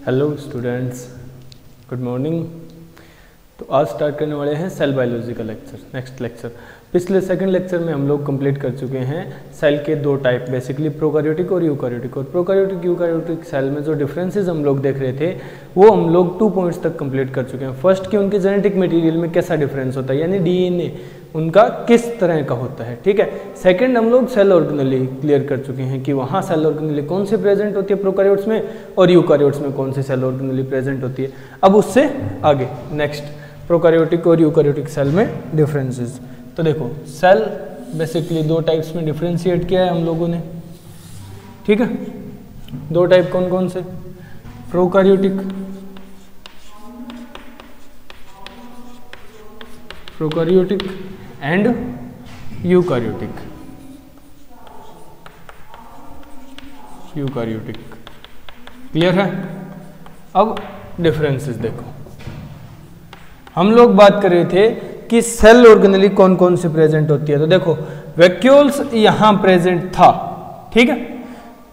Hello students, good morning. तो आज start करने वाले हैं सेल बायोलॉजी का लेक्चर, नेक्स्ट लेक्चर। पिछले सेकंड लेक्चर में हम लोग कंप्लीट कर चुके हैं सेल के दो टाइप, बेसिकली प्रोकैरियोटिक और यूकैरियोटिक। और प्रोकैरियोटिक यूकैरियोटिक सेल में जो डिफरेंसेस हम लोग देख रहे थे वो हम लोग 2 पॉइंट्स तक कंप्लीट कर चुके हैं। फर्स्ट कि उनके जेनेटिक मटेरियल में कैसा डिफरेंस होता है, यानी डीएनए उनका किस तरह का होता है, ठीक है। सेकंड हम लोग सेल ऑर्गेनेली क्लियर कर चुके हैं कि वहाँ सेल ऑर्गेनेली कौन सी प्रेजेंट होती है प्रोकैरियोट्स में और यूकैरियोट्स में कौन सी सेल ऑर्गेनेली प्रेजेंट होती है। अब उससे आगे नेक्स्ट प्रोकैरियोटिक और यूकैरियोटिक सेल में डिफरेंसेस। तो देखो सेल बेसिकली 2 टाइप्स में डिफरेंशिएट किया है हम लोगों ने, ठीक है। 2 टाइप कौन कौन से? Prokaryotic and eukaryotic. क्लियर है? अब डिफरेंसेस देखो, हम लोग बात कर रहे थे कि सेल ऑर्गेनेली कौन कौन सी प्रेजेंट होती है। तो देखो वैक्यूल्स यहां प्रेजेंट था, ठीक है,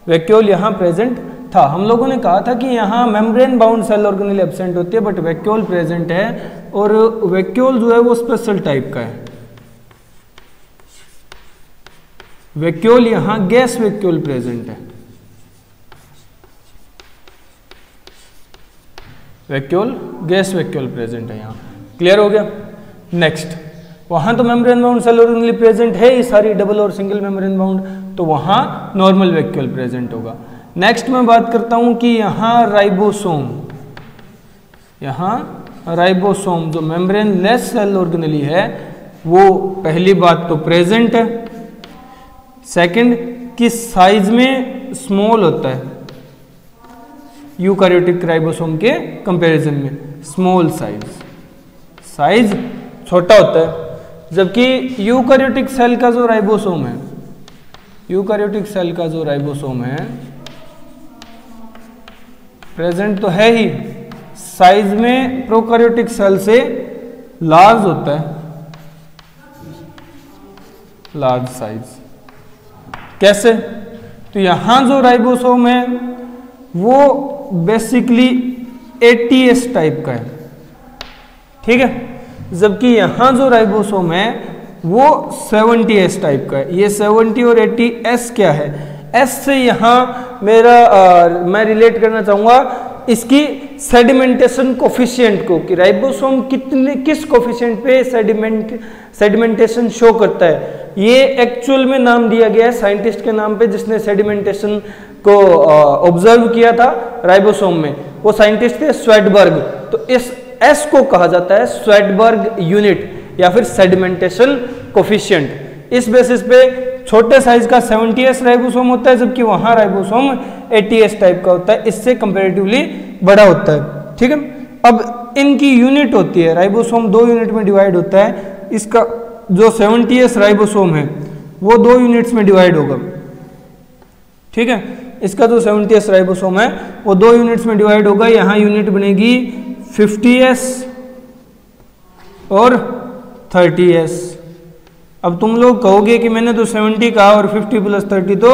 वैक्यूल यहां प्रेजेंट था। हम लोगों ने कहा था कि यहां membrane bound cell organelle absent होती है, बट वैक्यूल प्रेजेंट है। और वैक्यूल जो है वो स्पेशल टाइप का है। वैक्यूल यहां गैस वैक्यूल प्रेजेंट है, वैक्यूल गैस वैक्यूल प्रेजेंट है यहां। क्लियर हो गया? नेक्स्ट, वहां तो membrane bound cell organelle present है ही सारी, डबल और सिंगल मेम्ब्रेन बाउंड, तो वहां नॉर्मल वैक्यूल प्रेजेंट होगा। नेक्स्ट मैं बात करता हूं कि यहां राइबोसोम जो मेम्ब्रेन लेस सेल ऑर्गेनेली है वो पहली बात तो प्रेजेंट है। सेकंड कि साइज में स्मॉल होता है यूकैरियोटिक राइबोसोम के कंपैरिजन में, स्मॉल साइज छोटा होता है। जबकि यूकैरियोटिक सेल का जो राइबोसोम है प्रेजेंट तो है ही, साइज में प्रोकैरियोटिक सेल से लार्ज होता है, लार्ज साइज। कैसे? तो यहां जो राइबोसोम है वो बेसिकली 80S टाइप का है, ठीक है, जबकि यहां जो राइबोसोम है वो 70S टाइप का है। ये 70 और 80S क्या है? S से यहां मैं रिलेट करना चाहूंगा इसकी सेडिमेंटेशन कोफिशिएंट को, कि राइबोसोम किस कोफिशिएंट पे सेडिमेंटेशन शो करता है। ये एक्चुअल में नाम दिया गया है साइंटिस्ट के नाम पे जिसने सेडिमेंटेशन को ऑब्जर्व किया था राइबोसोम में, वो साइंटिस्ट थे स्वेडबर्ग। तो इस S को कहा जाता है स्वेडबर्ग यूनिट या फिर सेडिमेंटेशन कोफिशिएंट। इस बेसिस पे छोटे साइज का 70S राइबोसोम होता है, जबकि वहां राइबोसोम 80S टाइप का होता है, इससे कंपैरेटिवली बड़ा होता है, ठीक है। अब इनकी यूनिट होती है, राइबोसोम 2 यूनिट में डिवाइड होता है। इसका जो 70S राइबोसोम है वो 2 यूनिट्स में डिवाइड होगा, ठीक है। इसका जो 70S राइबोसोम है वो 2 यूनिट्स में डिवाइड होगा। यहां यूनिट बनेगी 50S और 30S। अब तुम लोग कहोगे कि मैंने तो 70 कहा और 50 + 30 तो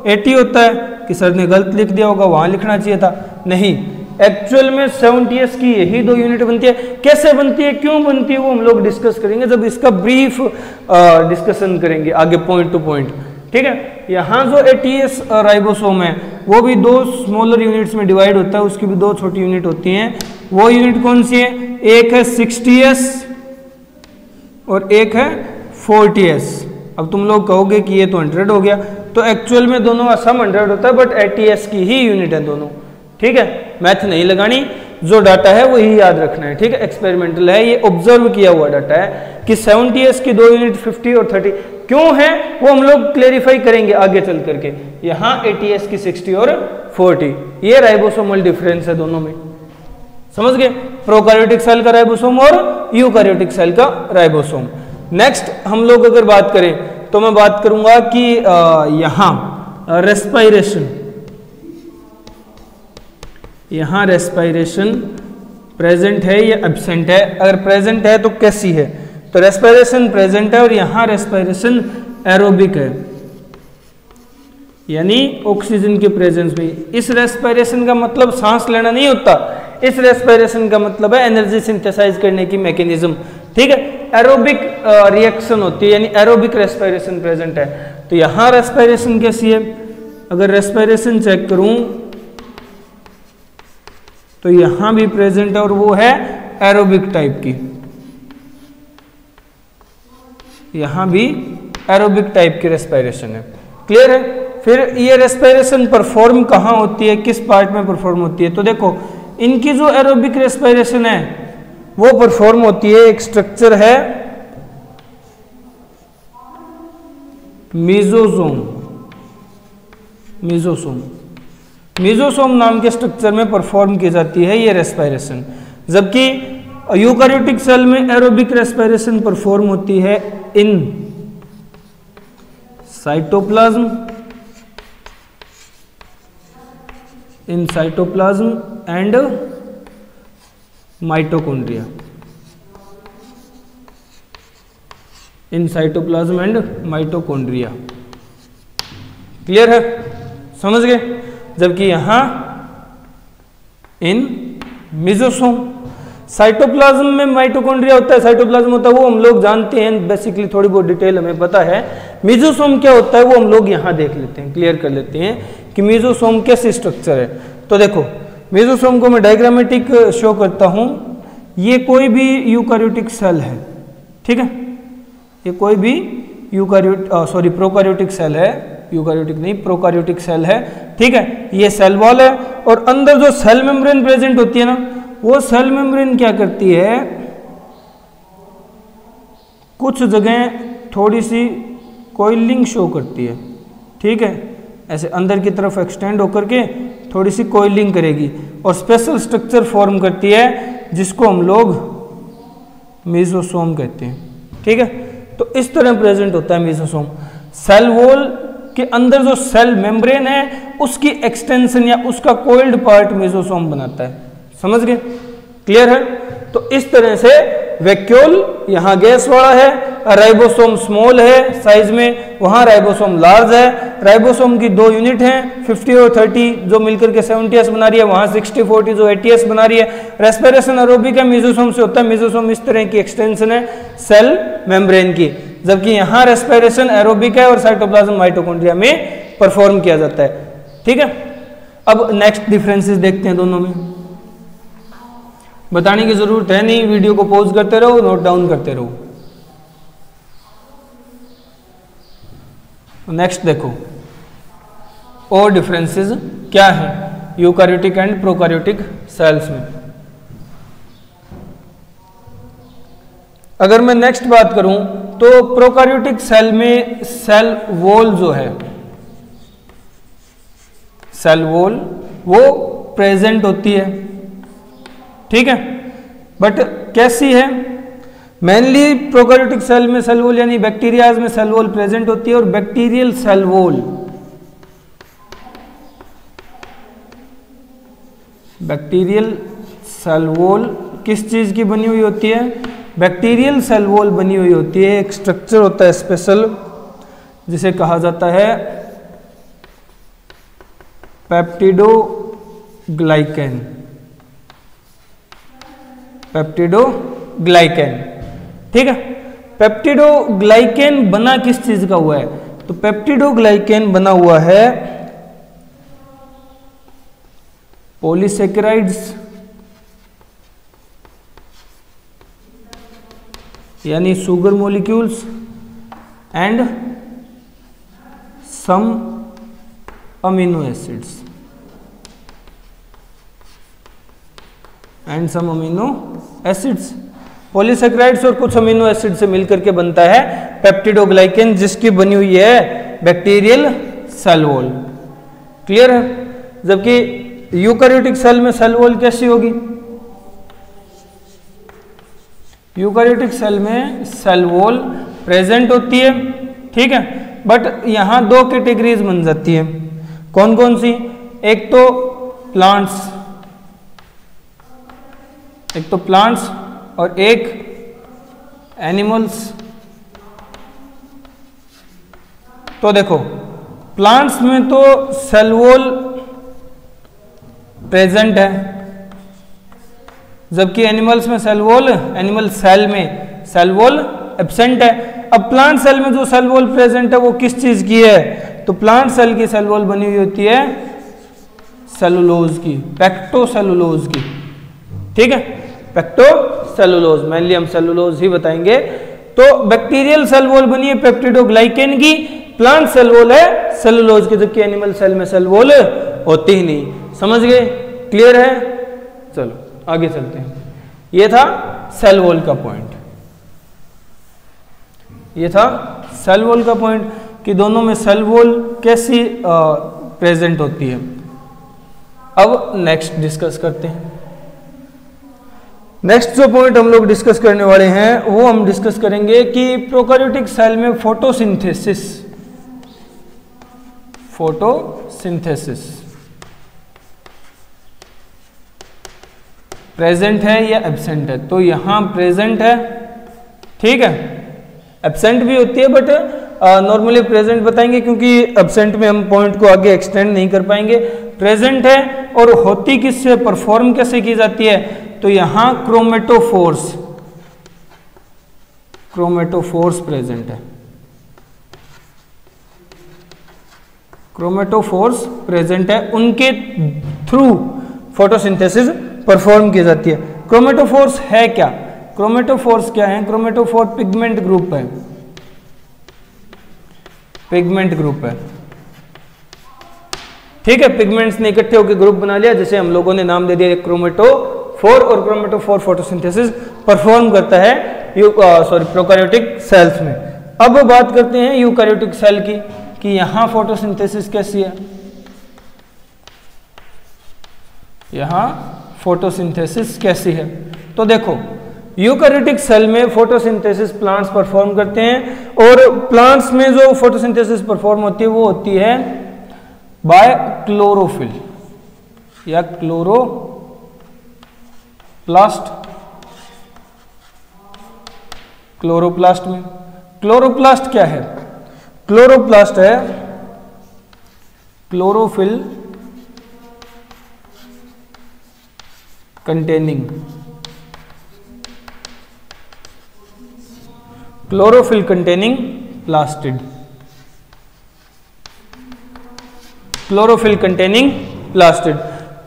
80 होता है, कि सर ने गलत लिख दिया होगा, वहां लिखना चाहिए था। नहीं, एक्चुअल में 70S की यही 2 यूनिट बनती है। कैसे बनती है, क्यों बनती है, वो हम लोग डिस्कस करेंगे जब इसका ब्रीफ डिस्कशन करेंगे आगे पॉइंट टू पॉइंट, ठीक है। यहाँ जो 80S राइबोसोम है वो भी 2 स्मॉलर यूनिट्स में डिवाइड होता है, उसकी भी 2 छोटी यूनिट होती हैं। वो यूनिट कौन सी है? एक है 60S और एक है 40S। अब तुम लोग कहोगे कि ये तो 100 हो गया, तो एक्चुअल में दोनों का सम 100 होता है, बट 80S की ही यूनिट है दोनों, ठीक है। मैथ नहीं लगानी, जो डाटा है वही याद रखना है, ठीक है। एक्सपेरिमेंटल है, ये ऑब्जर्व किया हुआ डाटा है कि 70S की 2 यूनिट 50 और 30 क्यों है वो हम लोग क्लेरिफाई करेंगे आगे चल करके। यहां 80S की 60 और 40, ये राइबोसोमल डिफरेंस है दोनों में, समझ गए? प्रोकैरियोटिक सेल का राइबोसोम और यूकैरियोटिक सेल का राइबोसोम। नेक्स्ट हम लोग अगर बात करें तो मैं बात करूंगा कि यहां रेस्पायरेशन प्रेजेंट है या एब्सेंट है। अगर प्रेजेंट है तो कैसी है? तो रेस्पिरेशन प्रेजेंट है और यहां रेस्पिरेशन एरोबिक है। यानी ऑक्सीजन के प्रेजेंस में। इस रेस्पिरेशन का मतलब सांस लेना नहीं होता, इस रेस्पिरेशन का मतलब है एनर्जी सिंथेसाइज करने की मैकेनिज्म। ठीक है, एरोबिक रिएक्शन होती है, यानी एरोबिक रेस्पिरेशन प्रेजेंट है। तो यहां रेस्पिरेशन कैसी है, अगर रेस्पिरेशन चेक करूं तो यहां भी प्रेजेंट है और वो है एरोबिक टाइप की, यहां भी एरोबिक टाइप की रेस्पिरेशन है। क्लियर है। फिर ये रेस्पिरेशन परफॉर्म कहां होती है, किस पार्ट में परफॉर्म होती है, तो देखो इनकी जो एरोबिक रेस्पिरेशन है वो परफॉर्म होती है, एक स्ट्रक्चर है मीजोसोम, मीजोसोम, मीजोसोम नाम के स्ट्रक्चर में परफॉर्म की जाती है ये रेस्पिरेशन। जबकि यूकारियोटिक सेल में एरोबिक रेस्पिरेशन परफॉर्म होती है in cytoplasm, in cytoplasm and mitochondria, in cytoplasm and mitochondria. Clear है, समझ गए। जबकि यहां इन मीजोसोम, साइटोप्लाज्म में माइटोकॉन्ड्रिया होता है, साइटोप्लाज्म होता है वो हम लोग जानते हैं बेसिकली, थोड़ी बहुत डिटेल हमें पता है। मीजोसोम क्या होता है वो हम लोग यहां देख लेते हैं, क्लियर कर लेते हैं कि मीजोसोम कैसी स्ट्रक्चर है। तो देखो मीजोसोम को मैं डायग्रामेटिक शो करता हूं। ये कोई भी यूकारियोटिक सेल है, ठीक है, ये कोई भी प्रोकारियोटिक सेल है, यूकारियोटिक नहीं प्रोकारियोटिक सेल है। ठीक है, ये सेल वॉल है और अंदर जो सेल मेम्ब्रेन प्रेजेंट होती है ना, वो सेल मेम्ब्रेन क्या करती है, कुछ जगह थोड़ी सी कोइलिंग शो करती है। ठीक है, ऐसे अंदर की तरफ एक्सटेंड होकर के थोड़ी सी कोइलिंग करेगी और स्पेशल स्ट्रक्चर फॉर्म करती है जिसको हम लोग मीजोसोम कहते हैं। ठीक है, तो इस तरह प्रेजेंट होता है मीजोसोम। सेल वॉल के अंदर जो सेल मेम्ब्रेन है उसकी एक्सटेंशन या उसका कोइल्ड पार्ट मीजोसोम बनाता है। समझ गए, क्लियर है। तो इस तरह से वैक्यूल यहां गैस वाला है, राइबोसोम स्मॉल है साइज में, वहां राइबोसोम लार्ज है। राइबोसोम की दो यूनिट हैं 50 और 30 जो मिलकर के 70s बना रही है, वहां 60-40 जो 80s बना रही है। रेस्पिरेशन एरोबिक है, मीजोसोम से होता है। मीजोसोम इस तरह की एक्सटेंशन है सेल मेम्ब्रेन की, जबकि यहां रेस्पिरेशन एरोबिक है और साइटोप्लाज्म माइटोकॉन्ड्रिया में परफॉर्म किया जाता है। ठीक है, अब नेक्स्ट डिफरेंसेस देखते हैं दोनों में। बताने की जरूरत है नहीं, वीडियो को पॉज करते रहो, नोट डाउन करते रहो। नेक्स्ट देखो और डिफरेंसेस क्या है यूकारियोटिक एंड प्रोकारियोटिक सेल्स में। अगर मैं नेक्स्ट बात करूं तो प्रोकारियोटिक सेल में सेल वॉल जो है, सेल वॉल वो प्रेजेंट होती है। ठीक है, बट कैसी है, मेनली प्रोकारियोटिक सेल में सेल वॉल यानी बैक्टीरियाज में सेल वॉल प्रेजेंट होती है। और bacterial cell wall, bacterial cell wall किस चीज की बनी हुई होती है, बैक्टीरियल सेल वॉल बनी हुई होती है। एक स्ट्रक्चर होता है स्पेशल जिसे कहा जाता है पेप्टिडोग्लाइकेन, पेप्टिडोग्लाइकेन। ठीक है, पेप्टिडोग्लाइकेन बना किस चीज का हुआ है, तो पेप्टिडोग्लाइकेन बना हुआ है पॉलीसेकेराइड्स यानी sugar molecules and some amino acids, and some amino acids. Polysaccharides और कुछ अमीनो एसिड से मिलकर के बनता है पेप्टिडोग्लाइकेन, जिसकी बनी हुई है बैक्टीरियल सेल वॉल। क्लियर है। जबकि यूकारियोटिक सेल में सेल वॉल कैसी होगी, यूकारियोटिक सेल में सेल वॉल प्रेजेंट होती है। ठीक है, बट यहां दो कैटेगरीज बन जाती है। कौन कौन सी, एक तो प्लांट्स, एक तो प्लांट्स और एक एनिमल्स। तो देखो प्लांट्स में तो सेल वॉल प्रेजेंट है, जबकि एनिमल्स में सेल वॉल, एनिमल सेल में सेल वॉल एब्सेंट है। अब प्लांट सेल में जो सेल वॉल प्रेजेंट है वो किस चीज की है? तो प्लांट सेल की सेल वॉल बनी हुई होती है सेलुलोज की, पेक्टोसेलुलोज की। ठीक है, पेक्टोसेलुलोज, मेनली हम सेलुलोज ही बताएंगे। तो बैक्टीरियल सेल वॉल बनी है पेप्टिडोग्लाइकेन की, प्लांट सेल वॉल है सेलुलोज की, जबकि एनिमल सेल में सेल वॉल होती ही नहीं। समझ गए? क्लियर है? चलो आगे चलते हैं। ये था सेल वॉल का पॉइंट, ये था सेल वॉल का पॉइंट कि दोनों में सेल वॉल कैसी प्रेजेंट होती है। अब नेक्स्ट डिस्कस करते हैं। नेक्स्ट जो पॉइंट हम लोग डिस्कस करने वाले हैं वो हम डिस्कस करेंगे कि प्रोकैरियोटिक सेल में फोटोसिंथेसिस, फोटोसिंथेसिस प्रेजेंट है या एब्सेंट है। तो यहां प्रेजेंट है, ठीक है, एब्सेंट भी होती है बट नॉर्मली प्रेजेंट बताएंगे क्योंकि एब्सेंट में हम पॉइंट को आगे एक्सटेंड नहीं कर पाएंगे। प्रेजेंट है और होती किससे, परफॉर्म कैसे की जाती है? तो यहां क्रोमेटोफोर्स, क्रोमेटोफोर्स प्रेजेंट है, क्रोमेटोफोर्स प्रेजेंट है, उनके थ्रू फोटोसिंथेसिस परफॉर्म की जाती है। क्रोमेटोफोर्स है क्या? क्रोमेटोफोर्स क्या है? क्रोमेटोफोर पिगमेंट ग्रुप है, पिगमेंट ग्रुप है। ठीक है, पिगमेंट्स ने इकट्ठे होकर ग्रुप बना लिया, जैसे हम लोगों ने नाम दे दिया क्रोमेटोफोर, और क्रोमेटोफोर फोटोसिंथेसिस परफॉर्म करता है प्रोकैरियोटिक सेल्स में। अब बात करते हैं यूकैरियोटिक सेल की कि यहां फोटोसिंथेसिस कैसी है। यहां फोटोसिंथेसिस कैसी है? तो देखो, यूकैरियोटिक सेल में फोटोसिंथेसिस प्लांट्स परफॉर्म करते हैं, और प्लांट्स में जो फोटोसिंथेसिस परफॉर्म होती है वो होती है बाय क्लोरोफिल या क्लोरोप्लास्ट, क्लोरोप्लास्ट में। क्लोरोप्लास्ट क्या है? क्लोरोप्लास्ट है chlorophyll containing, chlorophyll containing plastid, chlorophyll containing plastid.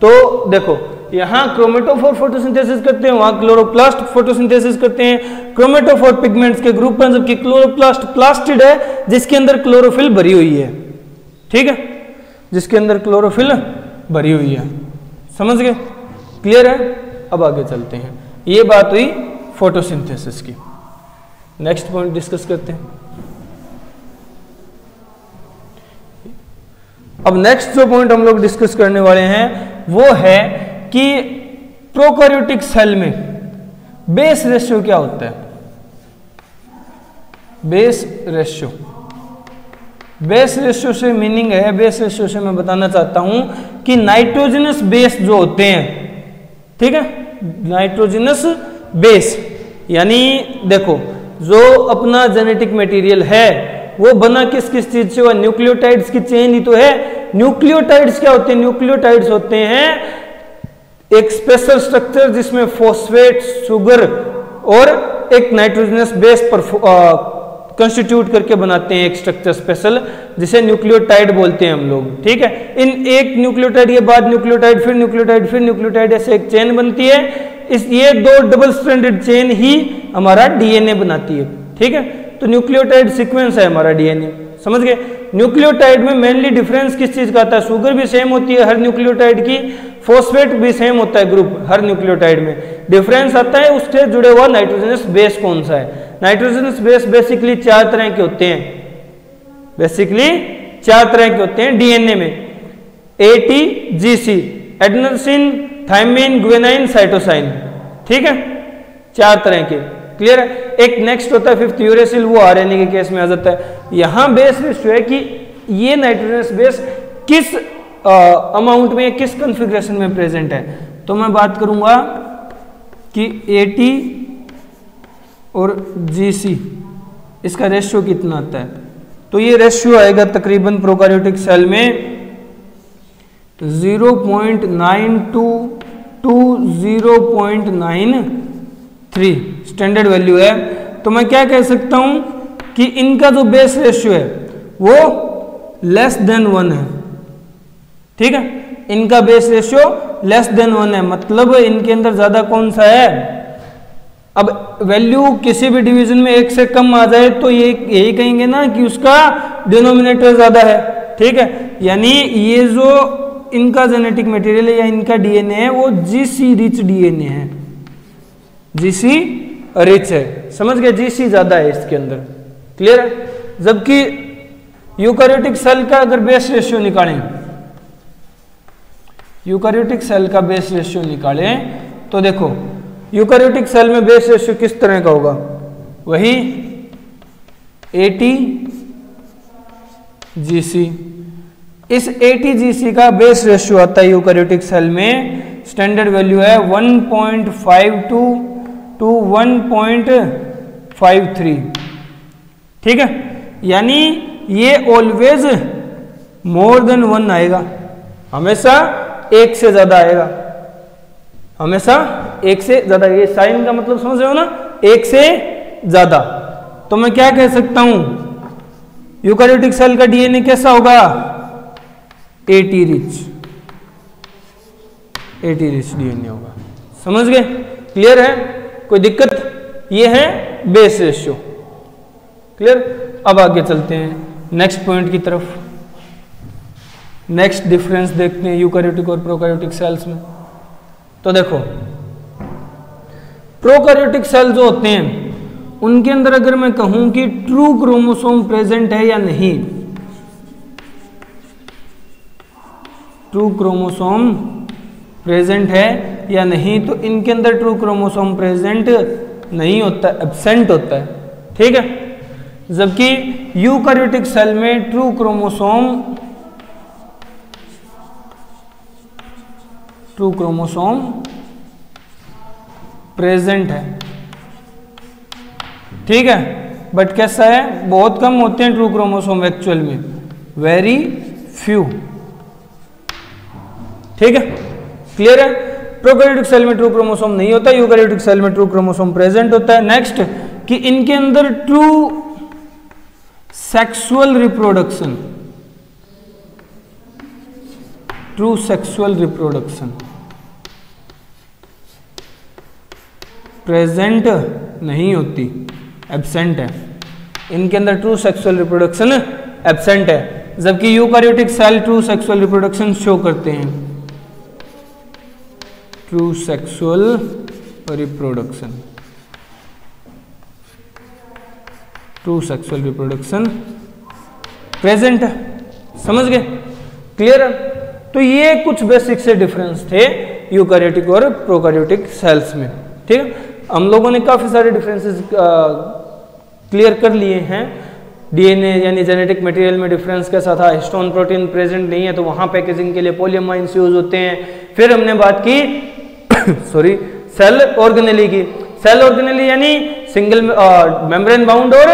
तो देखो, यहां क्रोमेटोफोर फोटोसिंथेसिस करते हैं, वहां क्लोरोप्लास्ट फोटोसिंथेसिस करते हैं। क्रोमेटोफोर पिगमेंट्स के ग्रुप हैं, जबकि क्लोरोप्लास्ट प्लास्टिड है जिसके अंदर क्लोरोफिल भरी हुई है। ठीक है, जिसके अंदर क्लोरोफिल भरी हुई है। समझ गए? क्लियर है? अब आगे चलते हैं। ये बात हुई फोटोसिंथेसिस की। नेक्स्ट पॉइंट डिस्कस करते हैं। अब नेक्स्ट जो पॉइंट हम लोग डिस्कस करने वाले हैं वो है कि प्रोकैरियोटिक सेल में बेस रेशियो क्या होता है। बेस रेशियो, बेस रेशियो से मीनिंग है, बेस रेशियो से मैं बताना चाहता हूं कि नाइट्रोजनस बेस जो होते हैं, ठीक है, नाइट्रोजनस बेस, यानी देखो जो अपना जेनेटिक मटेरियल है वो बना किस किस चीज से हुआ? न्यूक्लियोटाइड्स की चेन ही तो है। न्यूक्लियोटाइड्स क्या होते हैं? न्यूक्लियोटाइड्स होते हैं एक स्पेशल स्ट्रक्चर जिसमें फॉस्फेट, शुगर और एक नाइट्रोजनस बेस पर कंस्टिट्यूट करके बनाते हैं एक स्ट्रक्चर स्पेशल, जिसे न्यूक्लियोटाइड बोलते हैं हम लोग। ठीक है, इन एक न्यूक्लियोटाइड के बाद न्यूक्लियोटाइड, फिर न्यूक्लियोटाइड, फिर न्यूक्लियोटाइड, ऐसे एक चेन बनती है। ये दो डबल स्ट्रैंडेड चेन ही हमारा डीएनए बनाती है। ठीक है, तो न्यूक्लियोटाइड सीक्वेंस है हमारा डीएनए। समझ गए? न्यूक्लियोटाइड में मेनली डिफरेंस किस चीज का आता है? शुगर भी सेम होती है हर न्यूक्लियोटाइड की, फॉस्फेट भी सेम होता है ग्रुप हर न्यूक्लियोटाइड में। डिफरेंस आता है उससे जुड़े हुआ नाइट्रोजनस बेस कौन सा है। नाइट्रोजनस बेस बेसिकली 4 तरह के होते हैं, बेसिकली 4 तरह के होते हैं डीएनए में। ATGC, adenosine, thymine, guanine, cytosine. ठीक है, 4 तरह के। क्लियर है? एक नेक्स्ट होता है 5th यूरेसिल, वो आरएनए के केस में आ जाता है। यहां बेस रेशियो है कि ये नाइट्रोजनस बेस किस अमाउंट में, किस कॉन्फ़िगरेशन में प्रेजेंट है। तो मैं बात करूंगा कि AT और GC इसका रेशियो कितना आता है। तो ये रेशियो आएगा तकरीबन प्रोकैरियोटिक सेल में 0.92 to 0.93 स्टैंडर्ड वैल्यू है। तो मैं क्या कह सकता हूं कि इनका जो बेस रेशियो है वो लेस देन 1 है। ठीक है, इनका बेस रेशियो लेस देन 1 है, मतलब इनके अंदर ज्यादा कौन सा है। अब वैल्यू किसी भी डिवीजन में 1 से कम आ जाए तो ये यही कहेंगे ना कि उसका डिनोमिनेटर ज्यादा है। ठीक है, यानी ये जो इनका जेनेटिक मटेरियल है या इनका डीएनए है वो जीसी रिच डीएनए है, जीसी रिच है, समझ गए, जीसी ज्यादा है इसके अंदर। क्लियर है। जबकि यूकैरियोटिक सेल का अगर बेस रेशियो निकालें, यूकैरियोटिक सेल का बेस रेशियो निकालें तो देखो यूकैरियोटिक सेल में बेस रेशियो किस तरह का होगा, वही 80 GC। इस 80 GC का बेस रेशियो आता है यूकैरियोटिक सेल में, स्टैंडर्ड वैल्यू है 1.52 to 1.53। ठीक है, यानी ये ऑलवेज मोर देन 1 आएगा, हमेशा 1 से ज्यादा आएगा, हमेशा 1 से ज्यादा। ये साइन का मतलब समझ रहे हो ना, 1 से ज्यादा। तो मैं क्या कह सकता हूं, यूकैरियोटिक सेल का डीएनए कैसा होगा, 80 रिच डीएनए होगा। समझ गए, क्लियर है, कोई दिक्कत। ये है बेस रेशियो। क्लियर। अब आगे चलते हैं नेक्स्ट पॉइंट की तरफ। नेक्स्ट डिफरेंस देखते हैं यूकैरियोटिक और प्रोकैरियोटिक सेल्स में। तो देखो प्रोकैरियोटिक सेल जो होते हैं उनके अंदर अगर मैं कहूं कि ट्रू क्रोमोसोम प्रेजेंट है या नहीं, ट्रू क्रोमोसोम प्रेजेंट है या नहीं, तो इनके अंदर ट्रू क्रोमोसोम प्रेजेंट नहीं होता, एब्सेंट होता है। ठीक है, जबकि यूकैरियोटिक सेल में ट्रू क्रोमोसोम प्रेजेंट है। ठीक है, बट कैसा है, बहुत कम होते हैं ट्रू क्रोमोसोम एक्चुअल में, वेरी फ्यू। ठीक है, क्लियर है। प्रोकैरियोटिक सेल में ट्रू क्रोमोसोम नहीं होता, यूकैरियोटिक सेल में ट्रू क्रोमोसोम प्रेजेंट होता है। नेक्स्ट कि इनके अंदर ट्रू सेक्सुअल रिप्रोडक्शन प्रेजेंट नहीं होती, एब्सेंट है। इनके अंदर ट्रू सेक्सुअल रिप्रोडक्शन एब्सेंट है, जबकि eukaryotic cell true sexual reproduction show करते हैं। ट्रू सेक्सुअल रिप्रोडक्शन प्रेजेंट है। समझ गए, क्लियर है। तो ये कुछ बेसिक से डिफरेंस थे यूकैरियोटिक और प्रोकैरियोटिक सेल्स में। ठीक है, हम लोगों ने काफी सारे डिफरेंसेस क्लियर कर लिए हैं। डीएनए यानी जेनेटिक मटेरियल में डिफरेंस कैसा था, हिस्टोन प्रोटीन प्रेजेंट नहीं है तो वहां पैकेजिंग के लिए पॉलीअमाइन्स यूज होते हैं। फिर हमने बात की सॉरी सेल ऑर्गेनेली की। सेल ऑर्गेनेली यानी सिंगल मेम्ब्रेन बाउंड और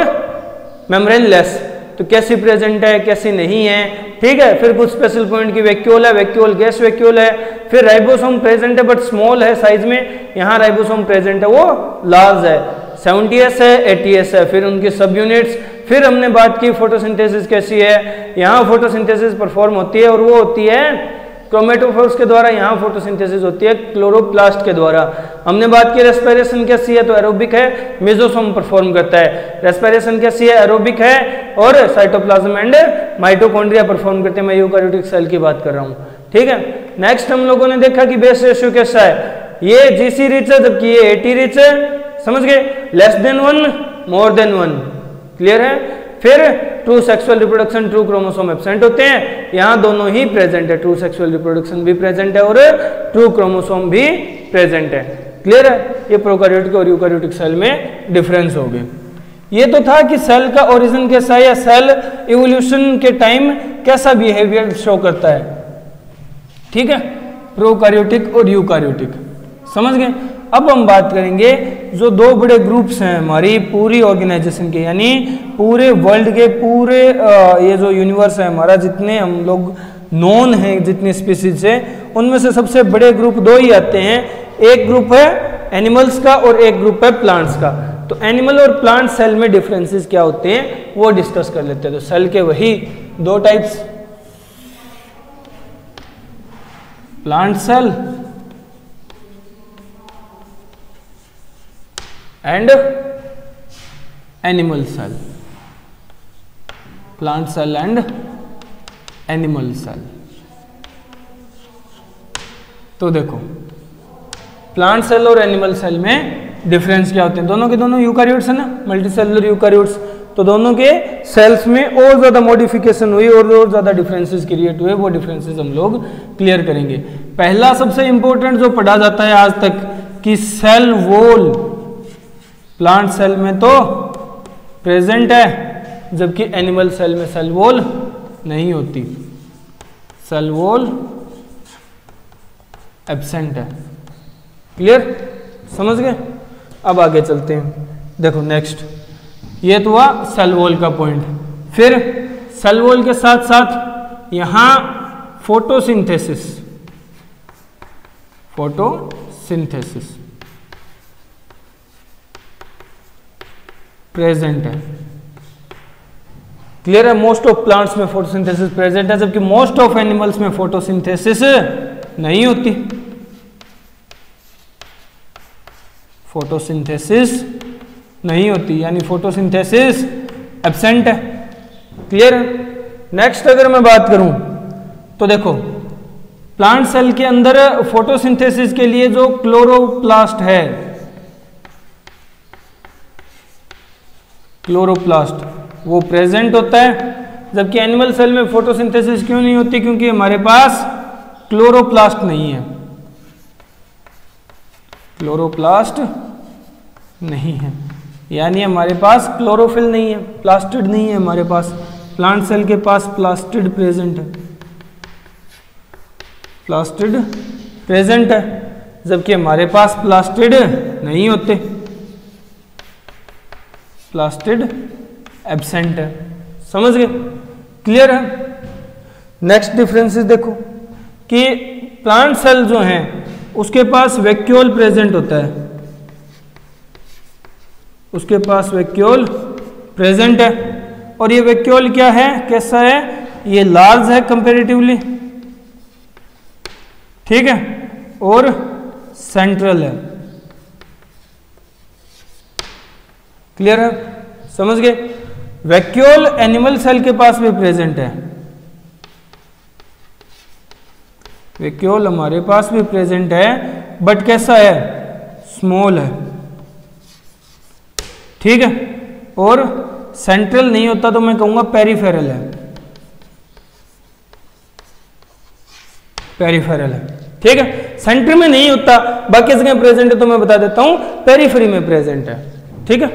मेम्ब्रेन लेस, तो कैसी प्रेजेंट है कैसी नहीं है। ठीक है, फिर कुछ स्पेशल पॉइंट की वैक्यूल है, वैक्यूल गैस वैक्यूल है। फिर राइबोसोम प्रेजेंट है बट स्मॉल है साइज में, यहाँ राइबोसोम प्रेजेंट है वो लार्ज है, 70S है 80S है। फिर उनकी सब यूनिट्स। फिर हमने बात की फोटोसिंथेसिस कैसी है, यहाँ फोटोसिंथेसिस परफॉर्म होती है और वो होती है क्रोमेटोफोर्स के द्वारा, यहाँ फोटोसिंथेसिस होती है क्लोरोप्लास्ट के द्वारा। हमने बात की रेस्पिरेशन कैसी है, तो एरोबिक है, मेसोसोम परफॉर्म करता है। रेस्पिरेशन कैसी है, एरोबिक है और साइटोप्लाज्म एंड माइटोकॉन्ड्रिया परफॉर्म करते हैं। मैं यूकैरियोटिक सेल की बात कर रहा हूँ। ठीक है, नेक्स्ट हम लोगों ने देखा कि बेस रेशियो कैसा है, ये जीसी रिच है जबकि ये 80 रिच है। समझ गए, less than 1 more than 1। Clear है। फिर true sexual reproduction, true chromosome absent होते हैं, यहाँ दोनों ही प्रेजेंट है, ट्रू सेक्सुअल रिप्रोडक्शन भी प्रेजेंट है और ट्रू क्रोमोसोम भी प्रेजेंट है। क्लियर है, ये प्रोकैरियोटिक और यूकैरियोटिक सेल में डिफरेंस हो गए। ये तो था कि सेल का ओरिजिन कैसा है या सेल इवोल्यूशन के टाइम कैसा बिहेवियर शो करता है। ठीक है, प्रोकैरियोटिक और यूकैरियोटिक। समझ गए। अब हम बात करेंगे जो दो बड़े ग्रुप्स हैं हमारी पूरी ऑर्गेनाइजेशन के, यानी पूरे वर्ल्ड के पूरे ये जो यूनिवर्स है हमारा, जितने हम लोग नोन हैं, जितनी स्पीसीज है, उनमें से सबसे बड़े ग्रुप दो ही आते हैं। एक ग्रुप है एनिमल्स का और एक ग्रुप है प्लांट्स का। तो एनिमल और प्लांट सेल में डिफरेंसेस क्या होते हैं वो डिस्कस कर लेते हैं। तो सेल के वही दो types, plant cell and animal cell, plant cell and animal cell. तो देखो प्लांट सेल और एनिमल सेल में डिफरेंस क्या होते हैं। दोनों के दोनों यूकारियोट्स है ना, मल्टीसेलुलर यूकारियोट्स। तो दोनों के सेल्स में और ज्यादा मॉडिफिकेशन हुई और ज्यादा डिफरेंसेस क्रिएट हुए, वो डिफरेंसेस हम लोग क्लियर करेंगे। पहला सबसे इंपॉर्टेंट जो पढ़ा जाता है आज तक कि सेल वॉल प्लांट सेल में तो प्रेजेंट है, जबकि एनिमल सेल में सेल वॉल नहीं होती, सेल वॉल एब्सेंट है। क्लियर, समझ गए? अब आगे चलते हैं। देखो नेक्स्ट, ये तो हुआ सेल वॉल का पॉइंट। फिर सेल वॉल के साथ साथ यहां फोटोसिंथेसिस, फोटोसिंथेसिस प्रेजेंट है। क्लियर है? मोस्ट ऑफ प्लांट्स में फोटोसिंथेसिस प्रेजेंट है, जबकि मोस्ट ऑफ एनिमल्स में फोटोसिंथेसिस नहीं होती। फोटोसिंथेसिस नहीं होती, यानी फोटोसिंथेसिस एब्सेंट है। क्लियर है? नेक्स्ट अगर मैं बात करूं तो देखो प्लांट सेल के अंदर फोटोसिंथेसिस के लिए जो क्लोरोप्लास्ट है, क्लोरोप्लास्ट वो प्रेजेंट होता है, जबकि एनिमल सेल में फोटोसिंथेसिस क्यों नहीं होती? क्योंकि हमारे पास क्लोरोप्लास्ट नहीं है, क्लोरोप्लास्ट नहीं है, यानी हमारे पास क्लोरोफिल नहीं है, प्लास्टिड नहीं है हमारे पास। प्लांट सेल के पास प्लास्टिड प्रेजेंट है, प्लास्टिड प्रेजेंट है, जबकि हमारे पास प्लास्टिड नहीं होते, प्लास्टिड एब्सेंट है। समझ गए? क्लियर है? नेक्स्ट डिफरेंसेस देखो कि प्लांट सेल जो हैं उसके पास वैक्यूल प्रेजेंट होता है, उसके पास वैक्यूल प्रेजेंट है। और ये वैक्यूल क्या है, कैसा है? ये लार्ज है कंपैरेटिवली, ठीक है, और सेंट्रल है। क्लियर है? समझ गए? वैक्यूल एनिमल सेल के पास भी प्रेजेंट है, वैक्यूल हमारे पास भी प्रेजेंट है, बट कैसा है? स्मॉल है, ठीक है, और सेंट्रल नहीं होता, तो मैं कहूंगा पेरिफेरल है, पेरिफेरल है, ठीक है। सेंटर में नहीं होता, बाकी जगह प्रेजेंट है, तो मैं बता देता हूं पेरिफेरी में प्रेजेंट है, ठीक है।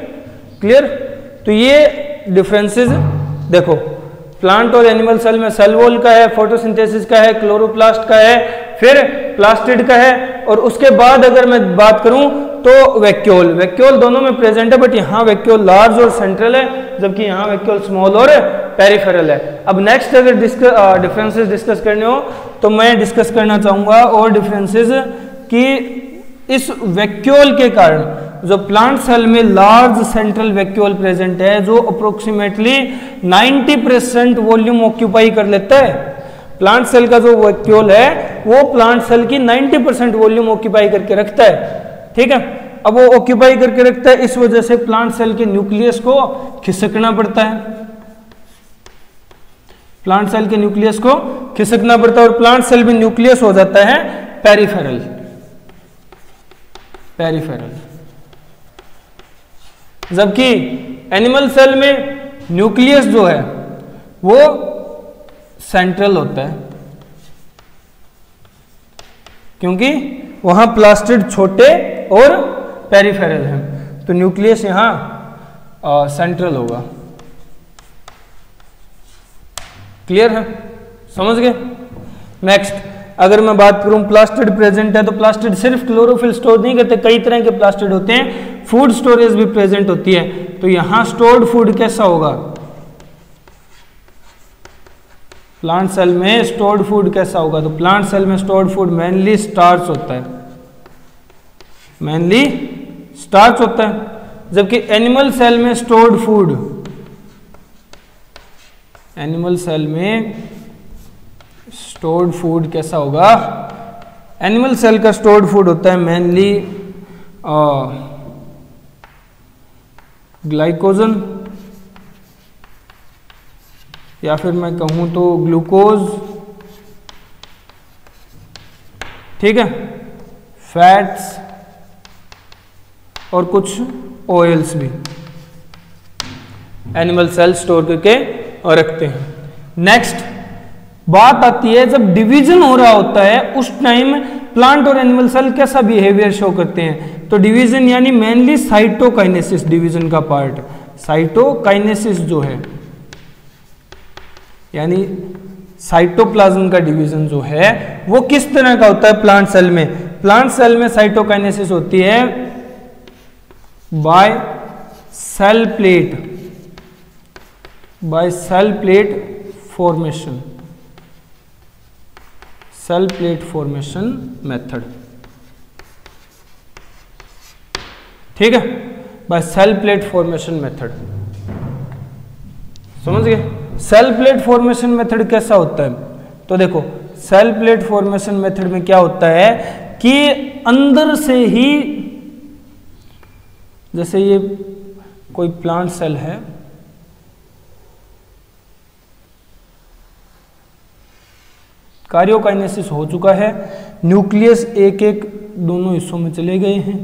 क्लियर? तो ये डिफरेंसेस देखो, प्लांट और एनिमल सेल में सेल वॉल का है, फोटोसिंथेसिस का है, क्लोरोप्लास्ट का है, फिर प्लास्टिड का है, और उसके बाद अगर मैं बात करूं तो वैक्यूल, वैक्यूल दोनों में प्रेजेंट है, बट यहाँ वैक्यूल लार्ज और सेंट्रल है, जबकि यहाँ वैक्यूल स्मॉल और पेरिफेरल है। अब नेक्स्ट अगर डिफरेंसेस डिस्कस करने हो तो मैं डिस्कस करना चाहूंगा और डिफरेंसेस कि इस वैक्यूल के कारण जो प्लांट सेल में लार्ज सेंट्रल वैक्यूल प्रेजेंट है, जो अप्रोक्सीमेटली 90% वॉल्यूम ऑक्यूपाई कर लेता है। प्लांट सेल का जो वैक्यूल है वो प्लांट सेल की 90% वॉल्यूम ऑक्यूपाई करके रखता है, ठीक है। अब वो ऑक्यूपाई करके रखता है, इस वजह से प्लांट सेल के न्यूक्लियस को खिसकना पड़ता है, प्लांट सेल के न्यूक्लियस को खिसकना पड़ता है, और प्लांट सेल में न्यूक्लियस हो जाता है पेरिफेरल, पेरिफेरल, जबकि एनिमल सेल में न्यूक्लियस जो है वो सेंट्रल होता है, क्योंकि वहां प्लास्टिड छोटे और पेरिफेरल हैं, तो न्यूक्लियस यहां सेंट्रल होगा। क्लियर है? समझ गए? नेक्स्ट अगर मैं बात करूं प्लास्टिड प्रेजेंट है, तो प्लास्टिड सिर्फ क्लोरोफिल स्टोर नहीं करते, कई तरह के प्लास्टिड होते हैं। फूड स्टोरेज भी प्रेजेंट होती है। तो यहां स्टोर्ड फूड कैसा होगा, प्लांट सेल में स्टोर्ड फूड कैसा होगा, तो प्लांट सेल में स्टोर्ड फूड मेनली स्टार्च होता है, मेनली स्टार्च होता है। जबकि एनिमल सेल में स्टोर्ड फूड, एनिमल सेल में स्टोर्ड फूड कैसा होगा, एनिमल सेल का स्टोर्ड फूड होता है मेनली ग्लाइकोजन, या फिर मैं कहूं तो ग्लूकोज, ठीक है, फैट्स और कुछ ऑयल्स भी एनिमल सेल स्टोर करके और रखते हैं। नेक्स्ट बात आती है जब डिवीजन हो रहा होता है उस टाइम प्लांट और एनिमल सेल कैसा बिहेवियर शो करते हैं। तो डिवीजन यानी मेनली साइटोकाइनेसिस, डिवीजन का पार्ट साइटोकाइनेसिस जो है, यानी साइटोप्लाज्म का डिवीजन जो है वो किस तरह का होता है प्लांट सेल में। प्लांट सेल में साइटोकाइनेसिस होती है by cell plate formation, cell plate formation method, ठीक है, by cell plate formation method. समझ गए, सेल प्लेट फॉर्मेशन मेथड कैसा होता है। तो देखो सेल प्लेट फॉर्मेशन मेथड में क्या होता है कि अंदर से ही, जैसे ये कोई प्लांट सेल है, कार्योकाइनेसिस हो चुका है, न्यूक्लियस एक एक दोनों हिस्सों में चले गए हैं,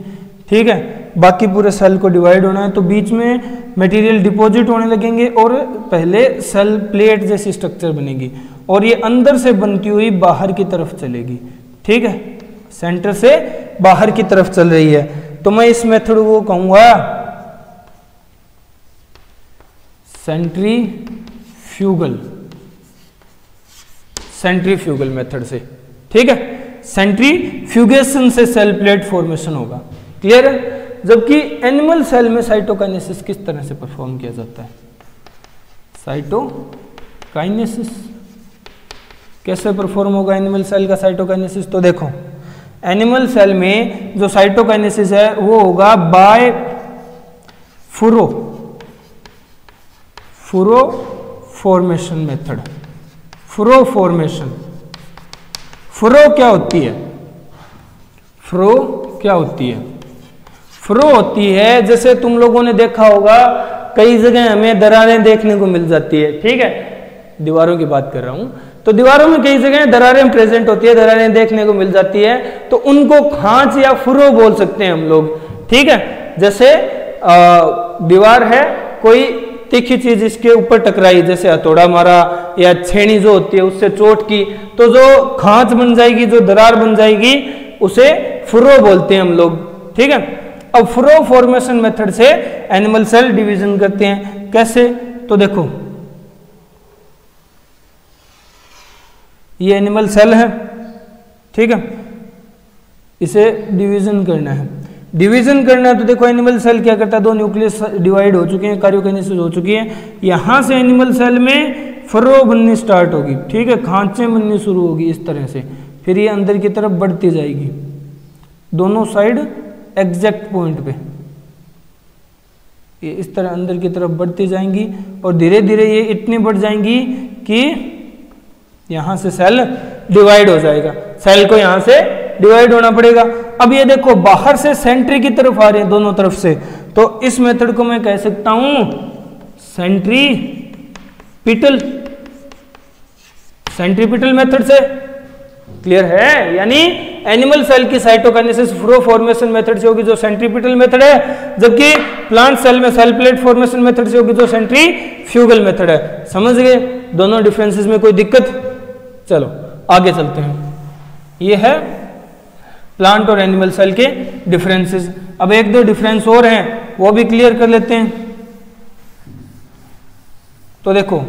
ठीक है, बाकी पूरे सेल को डिवाइड होना है, तो बीच में मटेरियल डिपॉजिट होने लगेंगे और पहले सेल प्लेट जैसी स्ट्रक्चर बनेगी और ये अंदर से बनती हुई बाहर की तरफ चलेगी, ठीक है, सेंटर से बाहर की तरफ चल रही है। तो मैं इस मेथड को कहूंगा सेंट्रीफ्यूगल मेथड से, ठीक है, सेंट्रीफ्यूगेशन से सेल प्लेट फॉर्मेशन होगा। क्लियर है। जबकि एनिमल सेल में साइटोकाइनेसिस किस तरह से परफॉर्म किया जाता है, साइटोकाइनेसिस कैसे परफॉर्म होगा एनिमल सेल का साइटोकाइनेसिस। तो देखो एनिमल सेल में जो साइटोकाइनेसिस है वो होगा बाय फुरो फॉर्मेशन मेथड। फुरो फॉर्मेशन, फुरो क्या होती है, फुरो क्या होती है, फुरो होती है, जैसे तुम लोगों ने देखा होगा कई जगह हमें दरारें देखने को मिल जाती है, ठीक है, दीवारों की बात कर रहा हूं, तो दीवारों में कई जगह दरारें प्रेजेंट होती है, दरारें देखने को मिल जाती है, तो उनको खांच या फुरो बोल सकते हैं हम लोग, ठीक है। जैसे दीवार है, कोई तीखी चीज इसके ऊपर टकराई, जैसे हथौड़ा मारा या छेनी जो होती है उससे चोट की, तो जो खांच बन जाएगी, जो दरार बन जाएगी, उसे फुरो बोलते हैं हम लोग, ठीक है। अब फुरो फॉर्मेशन मेथड से एनिमल सेल डिवीजन करते हैं, कैसे, तो देखो ये एनिमल सेल है, ठीक है, इसे डिवीजन करना है, डिवीजन करना है तो देखो एनिमल सेल क्या करता है, दो न्यूक्लियस डिवाइड हो चुके हैं, कार्योकाइनेसिस हो चुकी है, यहां से एनिमल सेल में फुरो बननी स्टार्ट होगी, ठीक है, खांचे बननी शुरू होगी इस तरह से, फिर ये अंदर की तरफ बढ़ती जाएगी, दोनों साइड एग्जैक्ट पॉइंट पे ये इस तरह अंदर की तरफ बढ़ती जाएंगी और धीरे धीरे ये इतनी बढ़ जाएंगी कि यहां से सेल डिवाइड हो जाएगा, सेल को यहां से डिवाइड होना पड़ेगा। अब ये देखो बाहर से सेंट्री की तरफ आ रहे हैं दोनों तरफ से, तो इस मेथड को मैं कह सकता हूं सेंट्रीपिटल मेथड से। क्लियर है, यानी एनिमल सेल की साइटोकाइनेसिस फुरो फॉर्मेशन मेथड से होगी जो सेंट्रीपिटल मेथड है, जबकि प्लांट सेल में सेल प्लेट फॉर्मेशन मेथड से होगी जो सेंट्रीफ्यूगल मेथड है। समझ गए दोनों डिफरेंसेस में कोई दिक्कत? चलो आगे चलते हैं। ये है प्लांट और एनिमल सेल के डिफरेंसेस। अब एक दो डिफरेंस और हैं वो भी क्लियर कर लेते हैं। तो देखो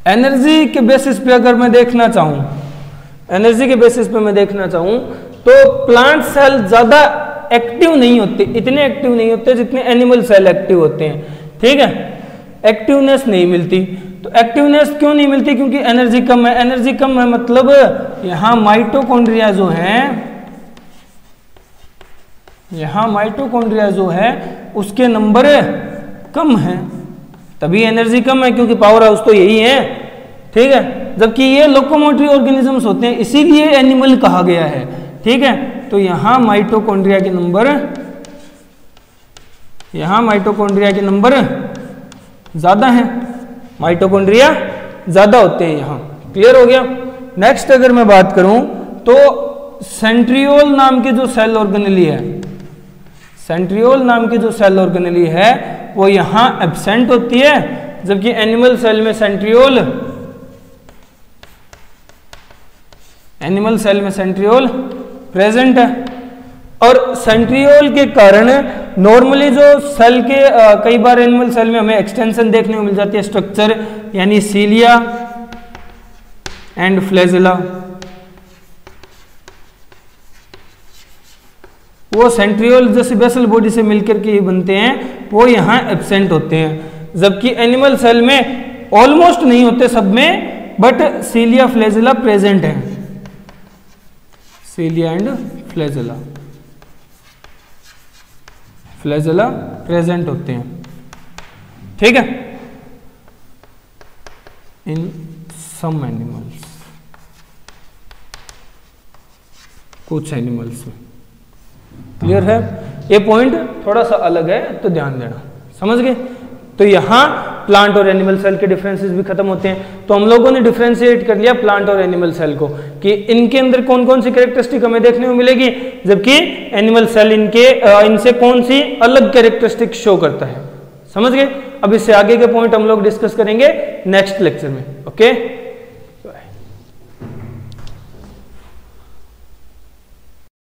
एनर्जी के बेसिस पे अगर मैं देखना चाहूं, एनर्जी के बेसिस पे मैं देखना चाहूं तो प्लांट सेल ज्यादा एक्टिव नहीं होते, इतने एक्टिव नहीं होते जितने एनिमल सेल एक्टिव होते हैं, ठीक है। एक्टिवनेस नहीं मिलती। तो एक्टिवनेस क्यों नहीं मिलती? क्योंकि एनर्जी कम है। एनर्जी कम है मतलब यहां माइटोकॉन्ड्रिया जो है, यहां माइटोकॉन्ड्रिया जो है उसके नंबर कम है, तभी एनर्जी कम है, क्योंकि पावर हाउस तो यही है, ठीक है। जबकि ये लोकोमोटरी ऑर्गेनिजम्स होते हैं, इसीलिए एनिमल कहा गया है, ठीक है। तो यहां माइटोकॉन्ड्रिया के नंबर, यहां माइटोकॉन्ड्रिया के नंबर ज्यादा हैं, माइटोकॉन्ड्रिया ज्यादा होते हैं यहां। क्लियर हो गया। नेक्स्ट अगर मैं बात करूं तो सेंट्रियोल नाम की जो सेल ऑर्गेनेली है, सेंट्रियोल नाम की जो सेल ऑर्गेनेली है वो यहां एब्सेंट होती है, जबकि एनिमल सेल में सेंट्रियोल, एनिमल सेल में सेंट्रियोल प्रेजेंट है। और सेंट्रियोल के कारण नॉर्मली जो सेल के कई बार एनिमल सेल में हमें एक्सटेंशन देखने को मिल जाती है, स्ट्रक्चर, यानी सीलिया एंड फ्लैजेला, वो सेंट्रियोल जैसे बेसल बॉडी से मिलकर के बनते हैं, वो यहां एब्सेंट होते हैं। जबकि एनिमल सेल में ऑलमोस्ट नहीं होते सब में, बट सीलिया फ्लैजेला प्रेजेंट है, cilia and flagella, flagella present होते हैं, ठीक है, इन सम एनिमल्स, कुछ एनिमल्स में। क्लियर है? ये पॉइंट थोड़ा सा अलग है तो ध्यान देना, समझ गए। तो यहां प्लांट और एनिमल सेल के डिफरेंसेस भी खत्म होते हैं। तो हम लोगों ने डिफरेंशिएट कर लिया प्लांट और एनिमल सेल को कि इनके अंदर कौन कौन सी कैरेक्टरिस्टिक हमें देखने को मिलेगी, जबकि एनिमल सेल इनसे कौन सी अलग कैरेक्टरिस्टिक शो करता है। समझ गए? अब इससे आगे के पॉइंट हम लोग डिस्कस करेंगे नेक्स्ट लेक्चर में। ओके।